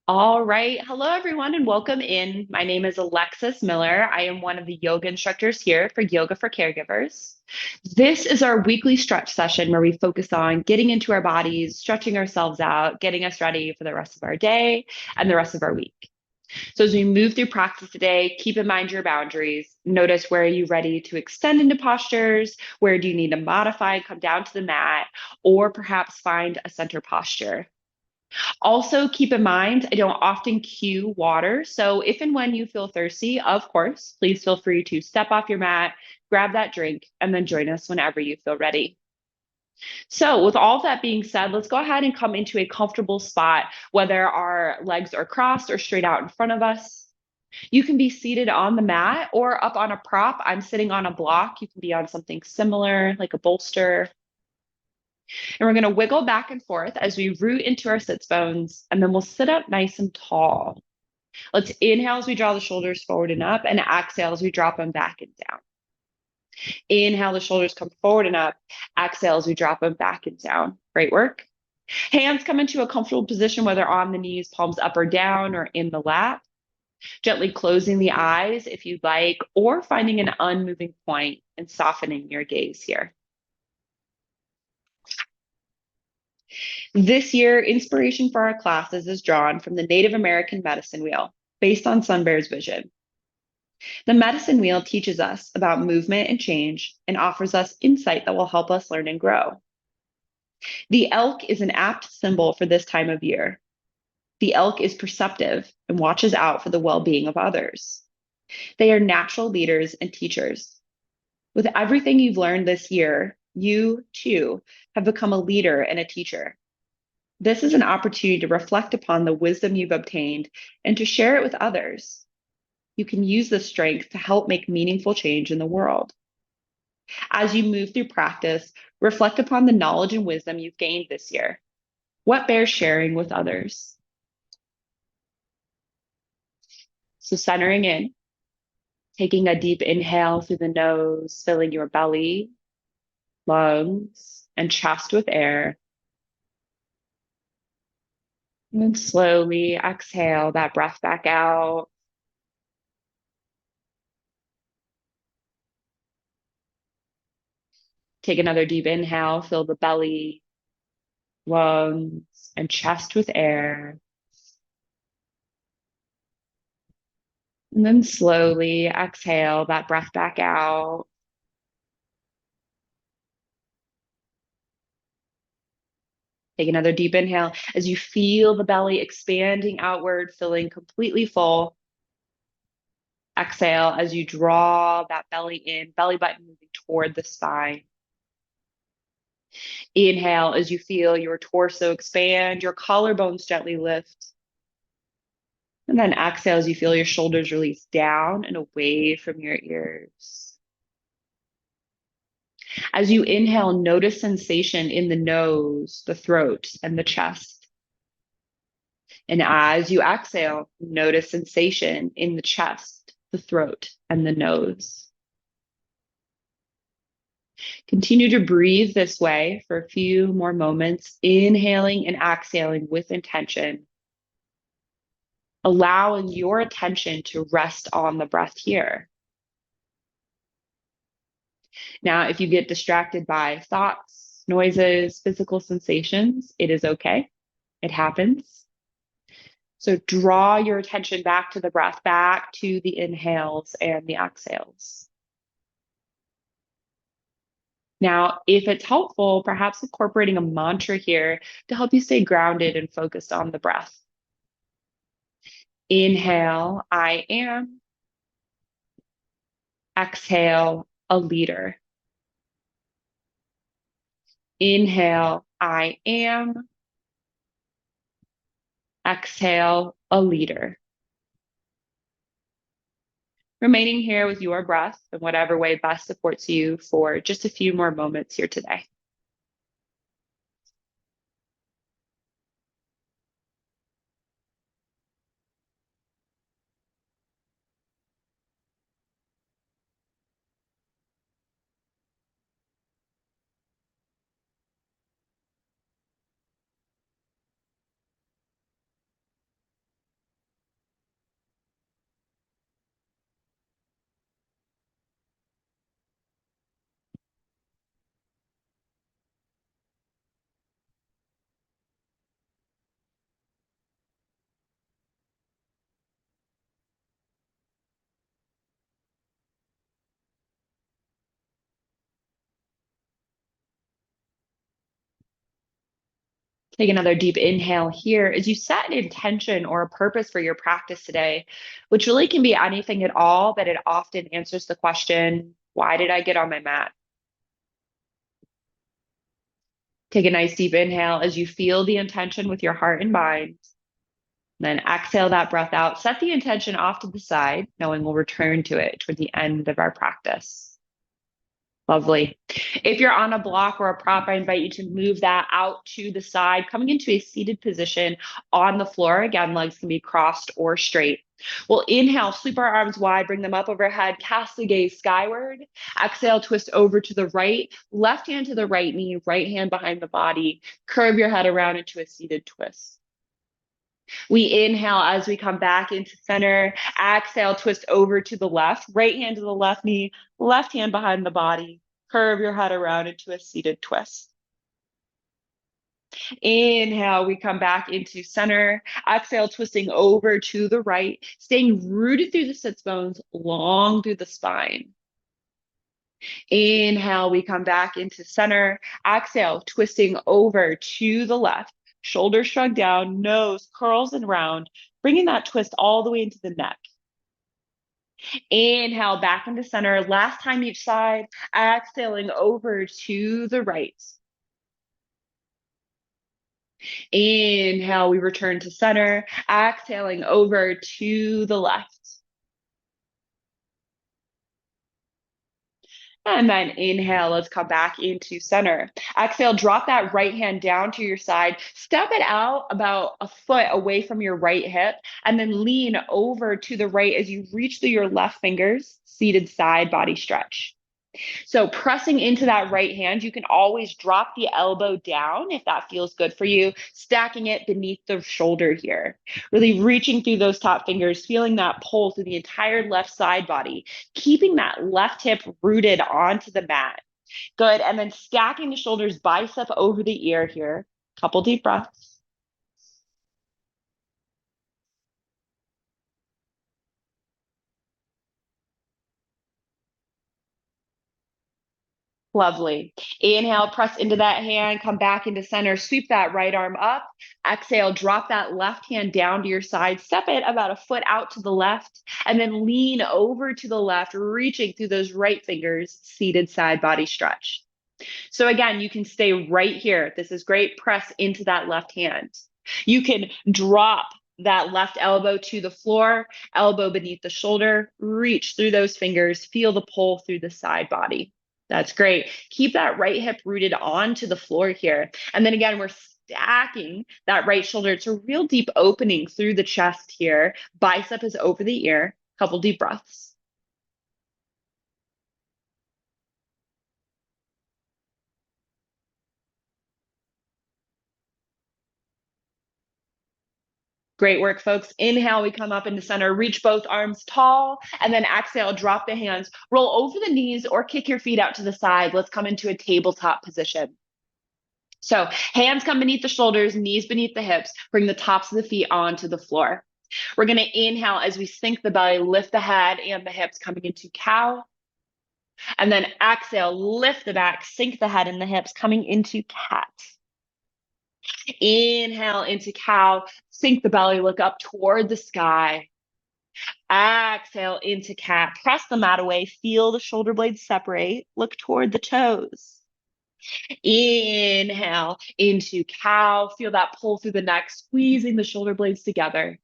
All right. Hello, everyone, and welcome in. My name is Alexis Miller. I am one of the yoga instructors here for Yoga for Caregivers. This is our weekly stretch session where we focus on getting into our bodies, stretching ourselves out, getting us ready for the rest of our day and the rest of our week. So, as we move through practice today, keep in mind your boundaries. Notice, where are you ready to extend into postures? Where do you need to modify, come down to the mat, or perhaps find a center posture? Also, keep in mind, I don't often cue water. So, if and when you feel thirsty, of course, please feel free to step off your mat, grab that drink, and then join us whenever you feel ready. So, with all that being said, let's go ahead and come into a comfortable spot, whether our legs are crossed or straight out in front of us. You can be seated on the mat or up on a prop. I'm sitting on a block. You can be on something similar, like a bolster. And we're going to wiggle back and forth as we root into our sits bones, and then we'll sit up nice and tall. Let's inhale as we draw the shoulders forward and up, and exhale as we drop them back and down. Inhale, the shoulders come forward and up. Exhale as we drop them back and down. Great work. Hands come into a comfortable position, whether on the knees, palms up or down, or in the lap. Gently closing the eyes if you'd like, or finding an unmoving point and softening your gaze here. This year, inspiration for our classes is drawn from the Native American medicine wheel, based on Sun Bear's vision. The medicine wheel teaches us about movement and change and offers us insight that will help us learn and grow. The elk is an apt symbol for this time of year. The elk is perceptive and watches out for the well being of others. They are natural leaders and teachers. With everything you've learned this year, you too have become a leader and a teacher. This is an opportunity to reflect upon the wisdom you've obtained and to share it with others. You can use this strength to help make meaningful change in the world. As you move through practice, reflect upon the knowledge and wisdom you've gained this year. What bears sharing with others? So, centering in, taking a deep inhale through the nose, filling your belly, lungs, and chest with air. And then slowly exhale that breath back out. Take another deep inhale, fill the belly, lungs, and chest with air. And then slowly exhale that breath back out. Take another deep inhale as you feel the belly expanding outward, filling completely full. Exhale as you draw that belly in, belly button moving toward the spine. Inhale as you feel your torso expand, your collarbones gently lift. And then exhale as you feel your shoulders release down and away from your ears. As you inhale, notice sensation in the nose, the throat, and the chest. And as you exhale, notice sensation in the chest, the throat, and the nose. Continue to breathe this way for a few more moments, inhaling and exhaling with intention, allowing your attention to rest on the breath here. Now, if you get distracted by thoughts, noises, physical sensations, it is okay. It happens. So draw your attention back to the breath, back to the inhales and the exhales. Now, if it's helpful, perhaps incorporating a mantra here to help you stay grounded and focused on the breath. Inhale, I am. Exhale, a leader. Inhale, I am. Exhale, a leader. Remaining here with your breath in whatever way best supports you for just a few more moments here today. Take another deep inhale here as you set an intention or a purpose for your practice today, which really can be anything at all, but it often answers the question, why did I get on my mat? Take a nice deep inhale as you feel the intention with your heart and mind. Then exhale that breath out. Set the intention off to the side, knowing we'll return to it toward the end of our practice. Lovely. If you're on a block or a prop, I invite you to move that out to the side, coming into a seated position on the floor. Again, legs can be crossed or straight. We'll inhale, sweep our arms wide, bring them up overhead, cast the gaze skyward. Exhale, twist over to the right, left hand to the right knee, right hand behind the body. Curve your head around into a seated twist. We inhale as we come back into center. Exhale, twist over to the left, right hand to the left knee, left hand behind the body. Curve your head around into a seated twist. Inhale, we come back into center. Exhale, twisting over to the right, staying rooted through the sits bones, long through the spine. Inhale, we come back into center. Exhale, twisting over to the left. Shoulders shrug down, nose curls and round, bringing that twist all the way into the neck. Inhale, back into center. Last time each side. Exhaling over to the right. Inhale, we return to center. Exhaling over to the left. And then inhale, let's come back into center. Exhale, drop that right hand down to your side. Step it out about a foot away from your right hip, and then lean over to the right as you reach through your left fingers, seated side body stretch. So pressing into that right hand, you can always drop the elbow down if that feels good for you, stacking it beneath the shoulder here. Really reaching through those top fingers, feeling that pull through the entire left side body, keeping that left hip rooted onto the mat. Good. And then stacking the shoulders, bicep over the ear here. Couple deep breaths. Lovely. Inhale, press into that hand, come back into center, sweep that right arm up. Exhale, drop that left hand down to your side, step it about a foot out to the left, and then lean over to the left, reaching through those right fingers, seated side body stretch. So again, you can stay right here. This is great. Press into that left hand. You can drop that left elbow to the floor, elbow beneath the shoulder, reach through those fingers, feel the pull through the side body. That's great. Keep that right hip rooted onto the floor here. And then again, we're stacking that right shoulder. It's a real deep opening through the chest here. Bicep is over the ear. Couple deep breaths. Great work, folks. Inhale, we come up into center, reach both arms tall, and then exhale, drop the hands, roll over the knees or kick your feet out to the side. Let's come into a tabletop position. So hands come beneath the shoulders, knees beneath the hips, bring the tops of the feet onto the floor. We're going to inhale as we sink the belly, lift the head and the hips coming into cow. And then exhale, lift the back, sink the head and the hips coming into cat. Inhale into cow, sink the belly, look up toward the sky. Exhale into cat, press the mat away, feel the shoulder blades separate, look toward the toes. Inhale into cow, feel that pull through the neck, squeezing the shoulder blades together.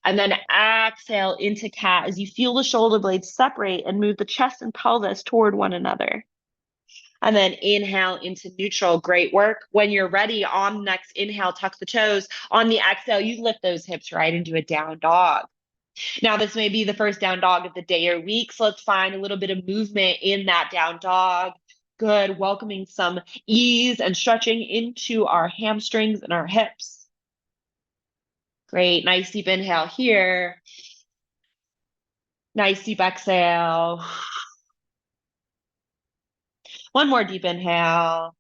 And then exhale into cat as you feel the shoulder blades separate and move the chest and pelvis toward one another. And then inhale into neutral. Great work. When you're ready, on the next inhale, tuck the toes. On the exhale, you lift those hips right into a down dog. Now, this may be the first down dog of the day or week, so let's find a little bit of movement in that down dog. Good. Welcoming some ease and stretching into our hamstrings and our hips. Great. Nice deep inhale here. Nice deep exhale. One more deep inhale.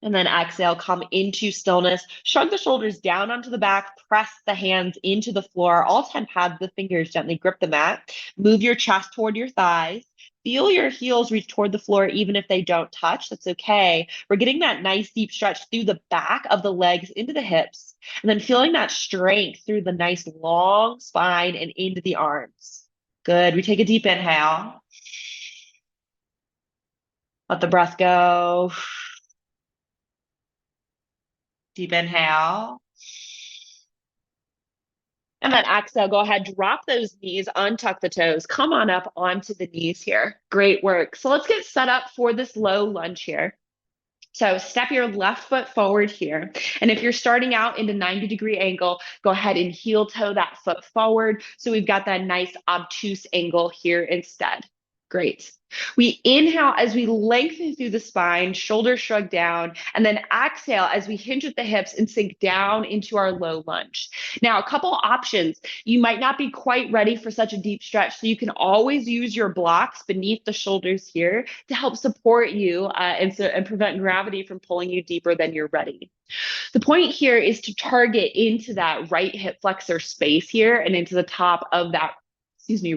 And then exhale, come into stillness. Shrug the shoulders down onto the back, press the hands into the floor. All 10 pads the fingers gently grip the mat. Move your chest toward your thighs. Feel your heels reach toward the floor even if they don't touch. That's okay. We're getting that nice deep stretch through the back of the legs into the hips, and then feeling that strength through the nice long spine and into the arms. Good. We take a deep inhale. Let the breath go. Deep inhale. And then exhale, go ahead, drop those knees, untuck the toes, come on up onto the knees here. Great work. So let's get set up for this low lunge here. So step your left foot forward here. And if you're starting out in a 90-degree angle, go ahead and heel toe that foot forward. So we've got that nice obtuse angle here instead. Great. We inhale as we lengthen through the spine, shoulders shrug down, and then exhale as we hinge at the hips and sink down into our low lunge. Now, a couple options. You might not be quite ready for such a deep stretch, so you can always use your blocks beneath the shoulders here to help support you and prevent gravity from pulling you deeper than you're ready. The point here is to target into that right hip flexor space here and into the top of that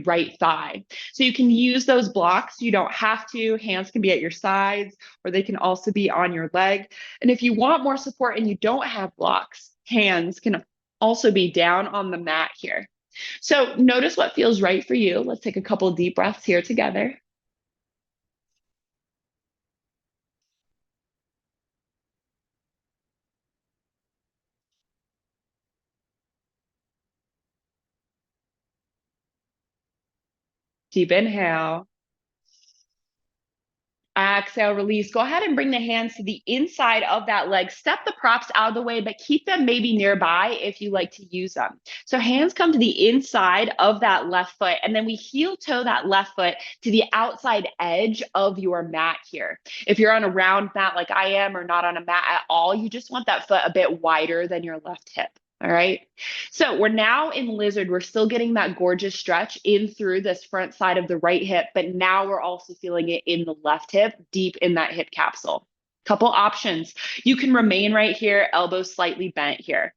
right thigh. So you can use those blocks. You don't have to. Hands can be at your sides, or they can also be on your leg. And if you want more support and you don't have blocks, hands can also be down on the mat here. So notice what feels right for you. Let's take a couple of deep breaths here together. Deep inhale. Exhale, release. Go ahead and bring the hands to the inside of that leg. Step the props out of the way, but keep them maybe nearby if you like to use them. So hands come to the inside of that left foot, and then we heel toe that left foot to the outside edge of your mat here. If you're on a round mat like I am, or not on a mat at all, you just want that foot a bit wider than your left hip. All right. So we're now in lizard. We're still getting that gorgeous stretch in through this front side of the right hip, but now we're also feeling it in the left hip, deep in that hip capsule. Couple options. You can remain right here, elbows slightly bent here.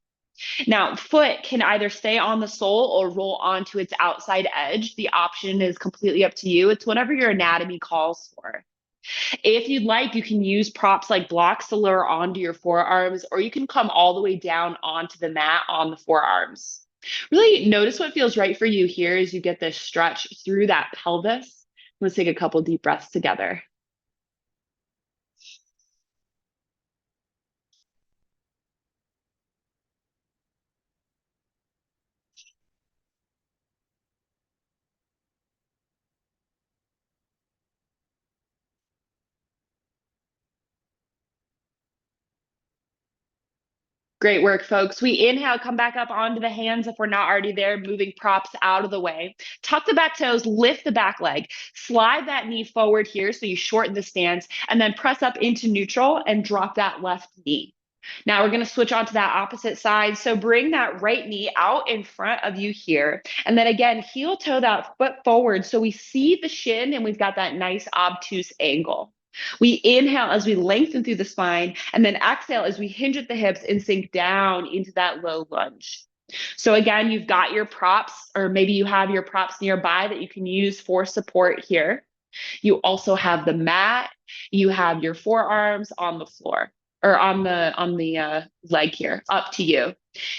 Now, foot can either stay on the sole or roll onto its outside edge. The option is completely up to you. It's whatever your anatomy calls for. If you'd like, you can use props like blocks to lower onto your forearms, or you can come all the way down onto the mat on the forearms. Really notice what feels right for you here as you get this stretch through that pelvis. Let's take a couple deep breaths together. Great work, folks. We inhale, come back up onto the hands if we're not already there, moving props out of the way. Tuck the back toes, lift the back leg, slide that knee forward here so you shorten the stance, and then press up into neutral and drop that left knee. Now we're going to switch on to that opposite side. So bring that right knee out in front of you here. And then again, heel toe that foot forward so we see the shin and we've got that nice obtuse angle. We inhale as we lengthen through the spine, and then exhale as we hinge at the hips and sink down into that low lunge. So again, you've got your props, or maybe you have your props nearby that you can use for support here. You also have the mat. You have your forearms on the floor, or on the leg here, up to you.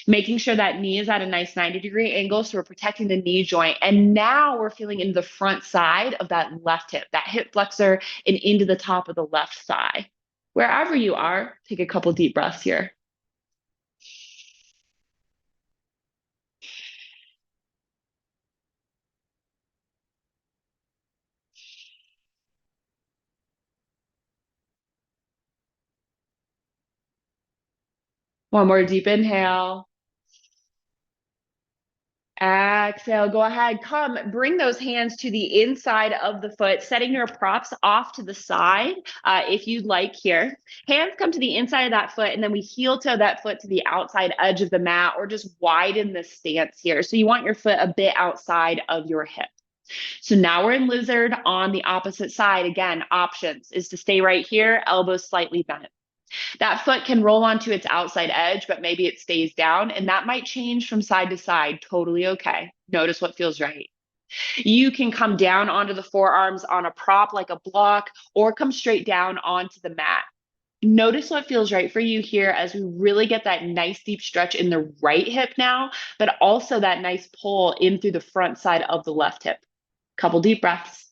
Making sure that knee is at a nice 90-degree angle, so we're protecting the knee joint. And now we're feeling into the front side of that left hip, that hip flexor, and into the top of the left thigh. Wherever you are, take a couple deep breaths here. One more deep inhale. Exhale, go ahead, come, bring those hands to the inside of the foot, setting your props off to the side if you'd like here. Hands come to the inside of that foot, and then we heel toe that foot to the outside edge of the mat, or just widen the stance here. So you want your foot a bit outside of your hip. So now we're in lizard on the opposite side. Again, options is to stay right here, elbows slightly bent. That foot can roll onto its outside edge, but maybe it stays down, and that might change from side to side. Totally okay. Notice what feels right. You can come down onto the forearms on a prop like a block, or come straight down onto the mat. Notice what feels right for you here as we really get that nice deep stretch in the right hip now, but also that nice pull in through the front side of the left hip. Couple deep breaths.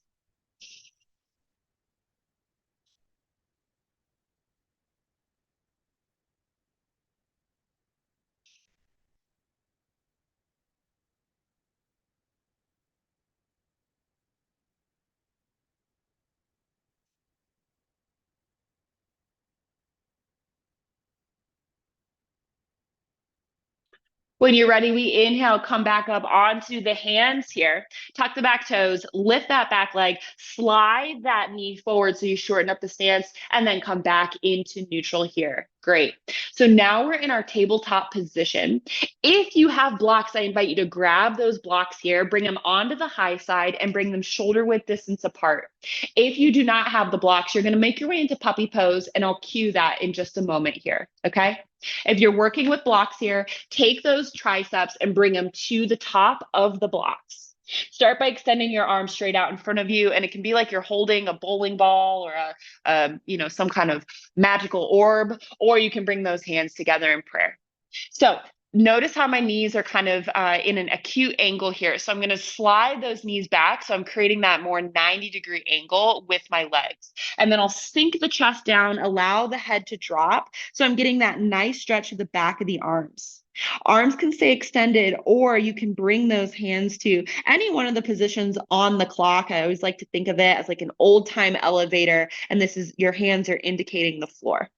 When you're ready, we inhale, come back up onto the hands here. Tuck the back toes, lift that back leg, slide that knee forward so you shorten up the stance, and then come back into neutral here. Great. So now we're in our tabletop position. If you have blocks, I invite you to grab those blocks here, bring them onto the high side, and bring them shoulder width distance apart. If you do not have the blocks, you're going to make your way into puppy pose, and I'll cue that in just a moment here. Okay. If you're working with blocks here, take those triceps and bring them to the top of the blocks. Start by extending your arms straight out in front of you, and it can be like you're holding a bowling ball or some kind of magical orb, or you can bring those hands together in prayer. So notice how my knees are kind of in an acute angle here. So I'm going to slide those knees back. So I'm creating that more 90-degree angle with my legs. And then I'll sink the chest down, allow the head to drop. So I'm getting that nice stretch of the back of the arms. Arms can stay extended, or you can bring those hands to any one of the positions on the clock. I always like to think of it as like an old time elevator, and this is your hands are indicating the floor.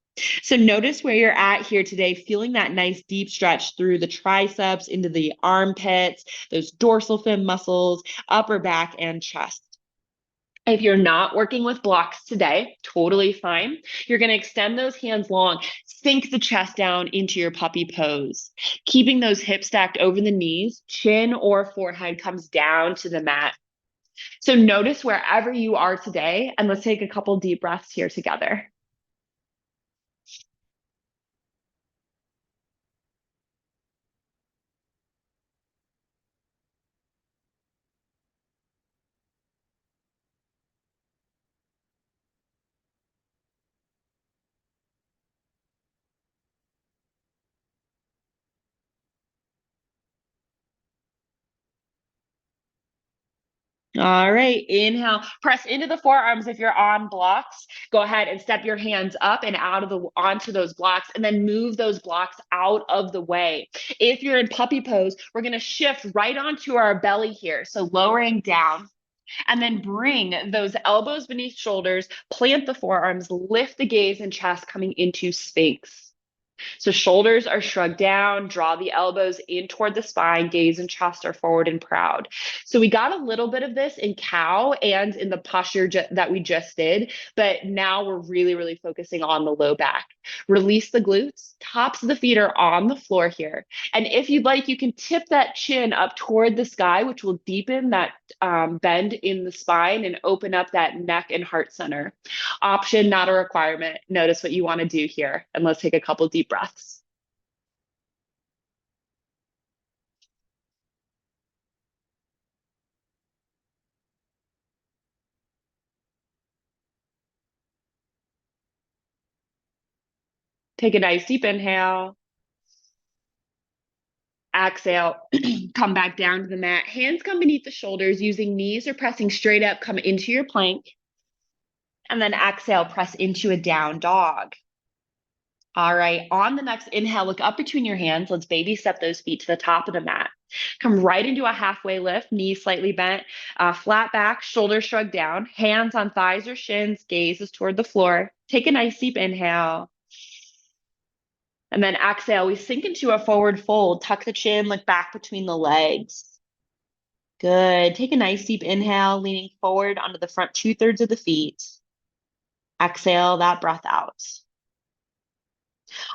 So notice where you're at here today, feeling that nice deep stretch through the triceps, into the armpits, those dorsal fin muscles, upper back, and chest. If you're not working with blocks today, totally fine. You're going to extend those hands long, sink the chest down into your puppy pose, keeping those hips stacked over the knees, chin or forehead comes down to the mat. So notice wherever you are today, and let's take a couple deep breaths here together. All right, inhale, press into the forearms. If you're on blocks, go ahead and step your hands up and out of the onto those blocks, and then move those blocks out of the way. If you're in puppy pose, we're going to shift right onto our belly here. So lowering down, and then bring those elbows beneath shoulders, plant the forearms, lift the gaze and chest coming into Sphinx. So shoulders are shrugged down, draw the elbows in toward the spine, gaze and chest are forward and proud. So we got a little bit of this in cow and in the posture that we just did, but now we're really, really focusing on the low back. Release the glutes, tops of the feet are on the floor here. And if you'd like, you can tip that chin up toward the sky, which will deepen that bend in the spine and open up that neck and heart center. Option, not a requirement. Notice what you want to do here. And let's take a couple deep breaths. Take a nice deep inhale. Exhale, come back down to the mat. Hands come beneath the shoulders, using knees or pressing straight up, come into your plank. And then exhale, press into a down dog. All right, on the next inhale, look up between your hands. Let's baby step those feet to the top of the mat. Come right into a halfway lift, knees slightly bent, flat back, shoulders shrugged down, hands on thighs or shins, gaze is toward the floor. Take a nice deep inhale. And then exhale, we sink into a forward fold, tuck the chin, look back between the legs. Good. Take a nice deep inhale, leaning forward onto the front 2/3 of the feet. Exhale that breath out.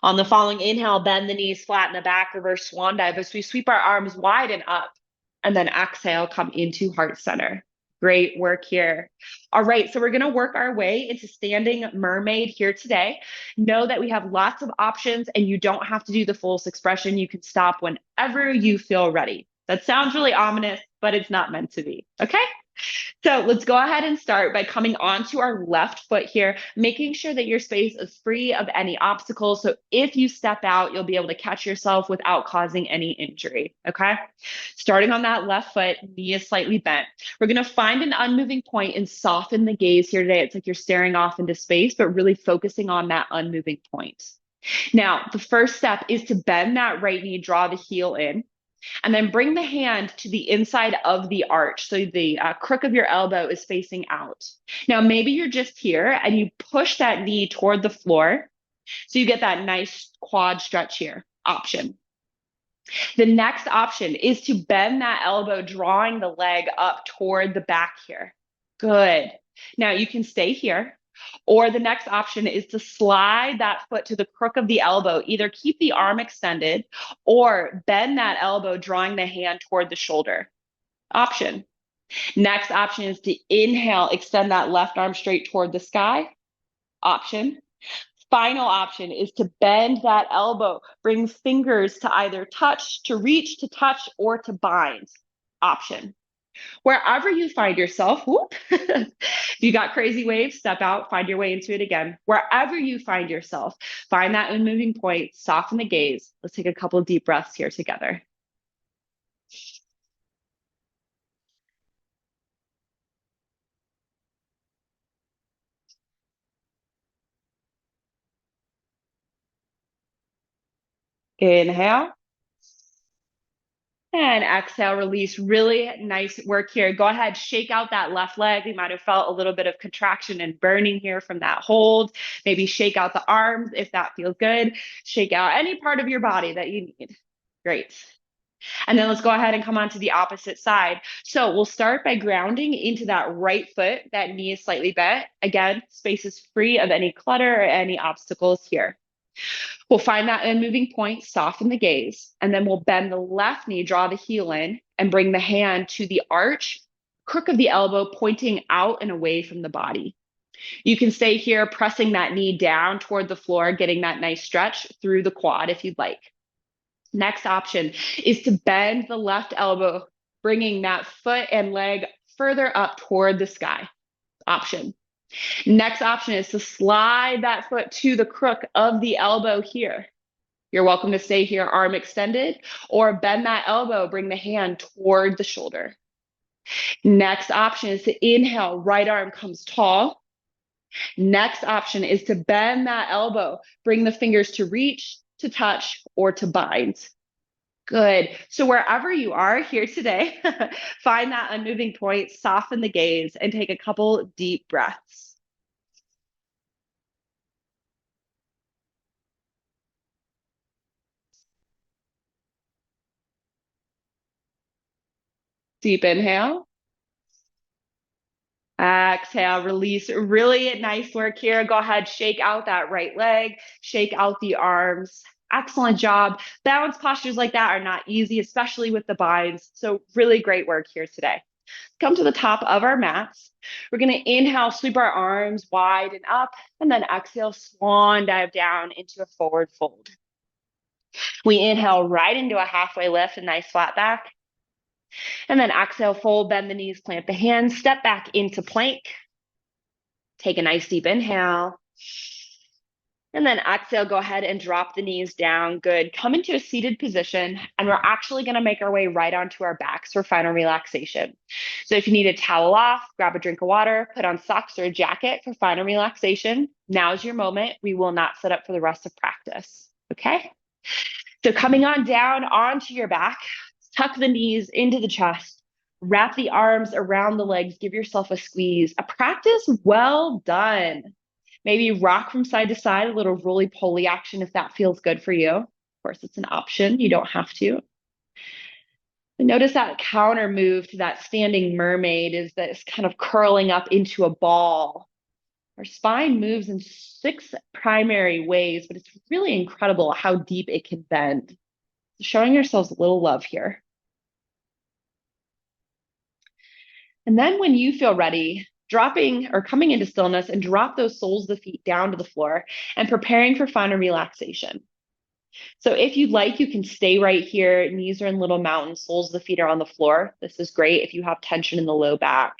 On the following inhale, bend the knees, flatten the back, reverse swan dive as we sweep our arms wide and up. And then exhale, come into heart center. Great work here. All right, so we're going to work our way into standing mermaid here today. Know that we have lots of options and you don't have to do the fullest expression. You can stop whenever you feel ready. That sounds really ominous, but it's not meant to be. Okay? So let's go ahead and start by coming onto our left foot here, making sure that your space is free of any obstacles. So if you step out, you'll be able to catch yourself without causing any injury. Okay. Starting on that left foot, knee is slightly bent. We're going to find an unmoving point and soften the gaze here today. It's like you're staring off into space, but really focusing on that unmoving point. Now, the first step is to bend that right knee, draw the heel in. And then bring the hand to the inside of the arch. So the crook of your elbow is facing out. Now, maybe you're just here and you push that knee toward the floor. So you get that nice quad stretch here. Option. The next option is to bend that elbow, drawing the leg up toward the back here. Good. Now you can stay here. Or the next option is to slide that foot to the crook of the elbow. Either keep the arm extended or bend that elbow, drawing the hand toward the shoulder. Option. Next option is to inhale, extend that left arm straight toward the sky. Option. Final option is to bend that elbow, bring fingers to either touch, to reach, to touch, or to bind. Option. Wherever you find yourself, whoop, if you got crazy waves, step out, find your way into it again. Wherever you find yourself, find that unmoving point, soften the gaze. Let's take a couple of deep breaths here together. Inhale. And exhale, release. Really nice work here. Go ahead, shake out that left leg. You might have felt a little bit of contraction and burning here from that hold. Maybe shake out the arms if that feels good. Shake out any part of your body that you need. Great. And then let's go ahead and come on to the opposite side. So we'll start by grounding into that right foot. That knee is slightly bent. Again, space is free of any clutter or any obstacles here. We'll find that unmoving point, soften the gaze, and then we'll bend the left knee, draw the heel in, and bring the hand to the arch, crook of the elbow pointing out and away from the body. You can stay here, pressing that knee down toward the floor, getting that nice stretch through the quad if you'd like. Next option is to bend the left elbow, bringing that foot and leg further up toward the sky. Option. Next option is to slide that foot to the crook of the elbow here. You're welcome to stay here, arm extended, or bend that elbow, bring the hand toward the shoulder. Next option is to inhale, right arm comes tall. Next option is to bend that elbow, bring the fingers to reach, to touch, or to bind. Good. So wherever you are here today, find that unmoving point, soften the gaze, and take a couple deep breaths. Deep inhale. Exhale, release. Really nice work here. Go ahead, shake out that right leg, shake out the arms. Excellent job. Balance postures like that are not easy, especially with the binds. So really great work here today. Come to the top of our mats. We're going to inhale, sweep our arms wide and up, and then exhale, swan dive down into a forward fold. We inhale right into a halfway lift, a nice flat back. And then exhale, fold, bend the knees, plant the hands, step back into plank. Take a nice deep inhale. And then exhale, go ahead and drop the knees down. Good. Come into a seated position, and we're actually going to make our way right onto our backs for final relaxation. So if you need a towel off, grab a drink of water, put on socks or a jacket for final relaxation. Now's your moment. We will not set up for the rest of practice. Okay? So coming on down onto your back, tuck the knees into the chest, wrap the arms around the legs, give yourself a squeeze. A practice well done. Maybe rock from side to side, a little roly-poly action if that feels good for you. Of course, it's an option. You don't have to. And notice that counter move to that standing mermaid is this kind of curling up into a ball. Our spine moves in 6 primary ways, but it's really incredible how deep it can bend. Showing yourselves a little love here. And then when you feel ready, dropping or coming into stillness and drop those soles of the feet down to the floor and preparing for final relaxation. So if you'd like, you can stay right here. Knees are in little mountains, soles of the feet are on the floor. This is great if you have tension in the low back.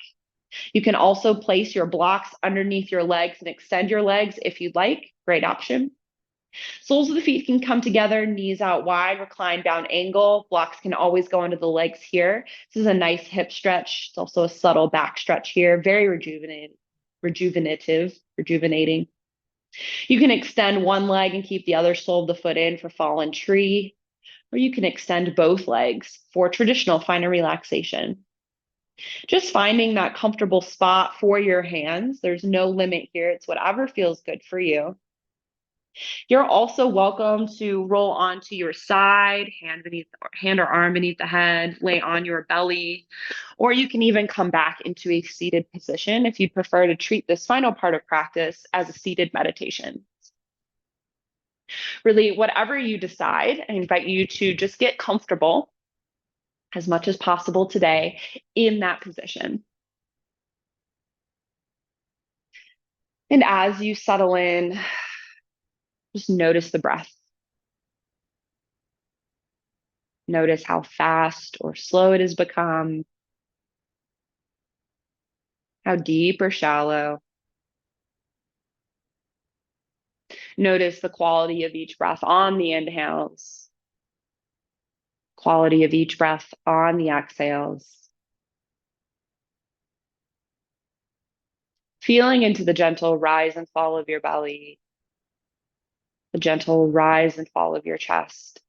You can also place your blocks underneath your legs and extend your legs if you'd like. Great option. Soles of the feet can come together, knees out wide, recline down angle. Blocks can always go under the legs here. This is a nice hip stretch. It's also a subtle back stretch here, very rejuvenating. You can extend one leg and keep the other sole of the foot in for fallen tree, or you can extend both legs for traditional final relaxation. Just finding that comfortable spot for your hands. There's no limit here. It's whatever feels good for you. You're also welcome to roll onto your side, hand or arm beneath the head, lay on your belly, or you can even come back into a seated position if you prefer to treat this final part of practice as a seated meditation. Really, whatever you decide, I invite you to just get comfortable as much as possible today in that position. And as you settle in, just notice the breath. Notice how fast or slow it has become, how deep or shallow. Notice the quality of each breath on the inhales, quality of each breath on the exhales. Feeling into the gentle rise and fall of your belly, the gentle rise and fall of your chest.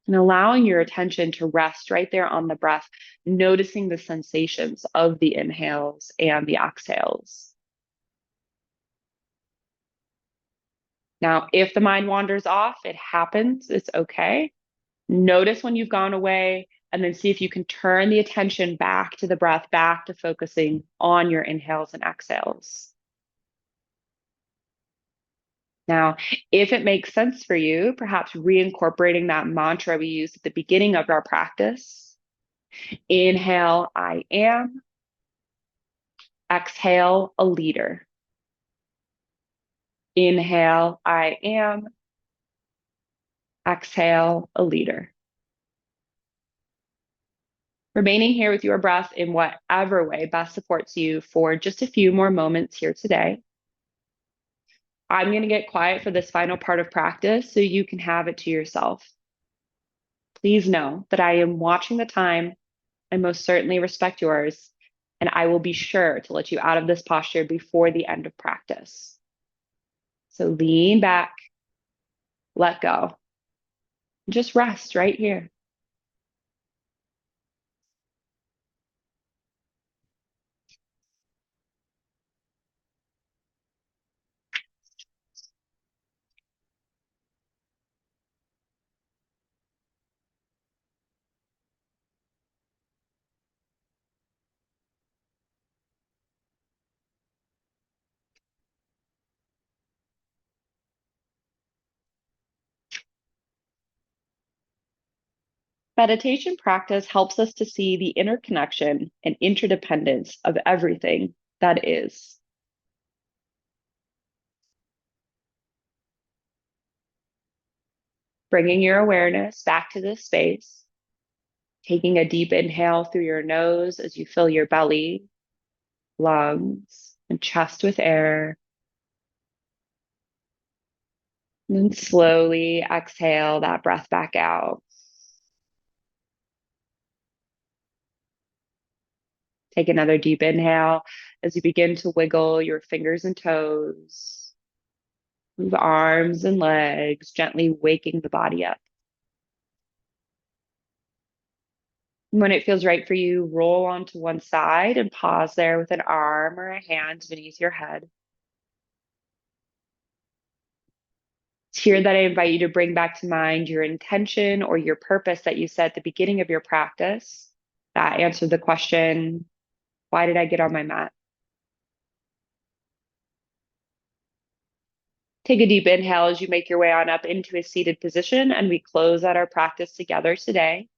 And allowing your attention to rest right there on the breath, noticing the sensations of the inhales and the exhales. Now, if the mind wanders off, it happens, it's okay. Notice when you've gone away, and then see if you can turn the attention back to the breath, back to focusing on your inhales and exhales. Now, if it makes sense for you, perhaps reincorporating that mantra we used at the beginning of our practice. Inhale, I am. Exhale, a leader. Inhale, I am. Exhale, a leader. Remaining here with your breath in whatever way best supports you for just a few more moments here today. I'm going to get quiet for this final part of practice so you can have it to yourself. Please know that I am watching the time. I most certainly respect yours, and I will be sure to let you out of this posture before the end of practice. So lean back, let go, just rest right here. Meditation practice helps us to see the interconnection and interdependence of everything that is. Bringing your awareness back to this space, taking a deep inhale through your nose as you fill your belly, lungs, and chest with air. And then slowly exhale that breath back out. Take another deep inhale as you begin to wiggle your fingers and toes. Move arms and legs, gently waking the body up. And when it feels right for you, roll onto one side and pause there with an arm or a hand beneath your head. It's here that I invite you to bring back to mind your intention or your purpose that you set at the beginning of your practice. That answered the question, why did I get on my mat? Take a deep inhale as you make your way on up into a seated position, and we close out our practice together today.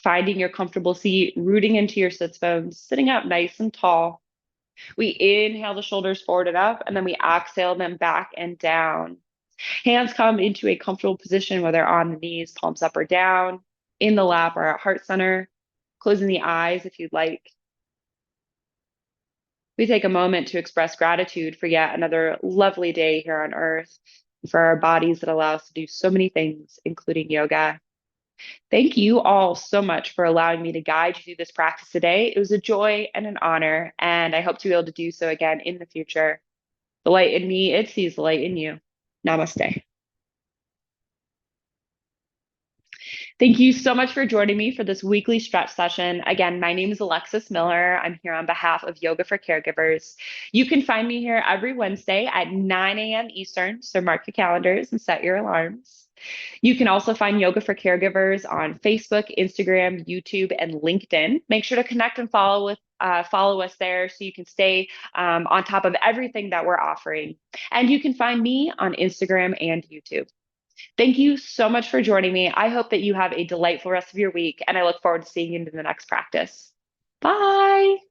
finding your comfortable seat, rooting into your sits bones, sitting up nice and tall. We inhale the shoulders forward and up, and then we exhale them back and down. Hands come into a comfortable position, whether on the knees, palms up or down, in the lap or at heart center, closing the eyes if you'd like. We take a moment to express gratitude for yet another lovely day here on earth, for our bodies that allow us to do so many things, including yoga. Thank you all so much for allowing me to guide you through this practice today. It was a joy and an honor, and I hope to be able to do so again in the future. The light in me, it sees the light in you. Namaste. Thank you so much for joining me for this weekly stretch session. Again, my name is Alexis Miller. I'm here on behalf of Yoga for Caregivers. You can find me here every Wednesday at 9 a.m. Eastern, so mark your calendars and set your alarms. You can also find Yoga for Caregivers on Facebook, Instagram, YouTube, and LinkedIn. Make sure to connect and follow us there so you can stay on top of everything that we're offering. And you can find me on Instagram and YouTube. Thank you so much for joining me. I hope that you have a delightful rest of your week, and I look forward to seeing you in the next practice. Bye.